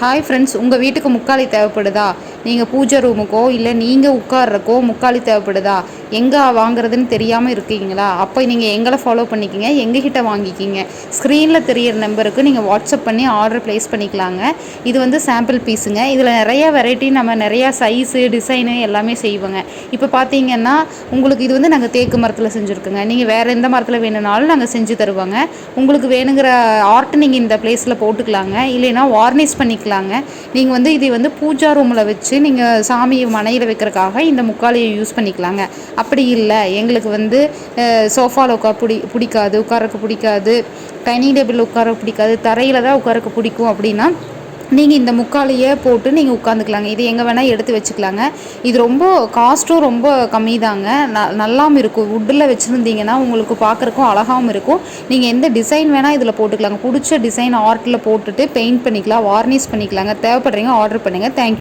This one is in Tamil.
ஹாய் ஃப்ரெண்ட்ஸ், உங்கள் வீட்டுக்கு முக்காலி தேவைப்படுதா? நீங்கள் பூஜை ரூமுக்கோ இல்லை நீங்கள் உட்கார்றக்கோ முக்காலி தேவைப்படுதா? எங்கே வாங்குறதுன்னு தெரியாமல் இருக்கீங்களா? அப்போ நீங்கள் எங்களை ஃபாலோ பண்ணிக்கிங்க, எங்ககிட்ட வாங்கிக்கிங்க. ஸ்க்ரீனில் தெரியிற நம்பருக்கு நீங்கள் வாட்ஸ்அப் பண்ணி ஆர்டர் ப்ளேஸ் பண்ணிக்கலாங்க. இது வந்து சாம்பிள் பீஸுங்க. இதில் நிறையா வெரைட்டி, நம்ம நிறையா சைஸு டிசைனு எல்லாமே செய்வோங்க. இப்போ பார்த்தீங்கன்னா உங்களுக்கு இது வந்து நாங்கள் தேக்கு மரத்தில் செஞ்சுருக்கோங்க. நீங்கள் வேறு எந்த மரத்தில் வேணும்னாலும் நாங்கள் செஞ்சு தருவோங்க. உங்களுக்கு வேணுங்கிற ஆர்ட் நீங்கள் இந்த ப்ளேஸில் போட்டுக்கலாங்க. இல்லைன்னா வார்னிஷ் பண்ணிக்கலாங்க. நீங்கள் வந்து இதை வந்து பூஜா ரூமில் வச்சு நீங்கள் சாமியை மனையில் வைக்கிறதுக்காக இந்த முக்காலியை யூஸ் பண்ணிக்கலாங்க. அப்படி இல்லை, எங்களுக்கு வந்து சோஃபாவில் பிடிக்காது, உட்காரக்கு பிடிக்காது, டைனிங் டேபிளில் உட்கார பிடிக்காது, தரையில் தான் உட்காரக்கு பிடிக்கும் அப்படின்னா நீங்கள் இந்த முக்காலியை போட்டு நீங்கள் உட்காந்துக்கலாங்க. இது எங்கே வேணால் எடுத்து வச்சுக்கலாங்க. இது ரொம்ப காஸ்ட்டும் ரொம்ப கம்மி தாங்க. நல்லாவும் இருக்கும். வுட்டில் வச்சுருந்தீங்கன்னா உங்களுக்கு பார்க்குறக்கும் அழகாகவும் இருக்கும். நீங்கள் எந்த டிசைன் வேணால் இதில் போட்டுக்கலாங்க. பிடிச்ச டிசைன் ஆர்ட்டில் போட்டுட்டு பெயிண்ட் பண்ணிக்கலாம், வார்னிஷ் பண்ணிக்கலாங்க. தேவைப்படுறீங்க ஆர்டர் பண்ணுங்கள். தேங்க்யூ.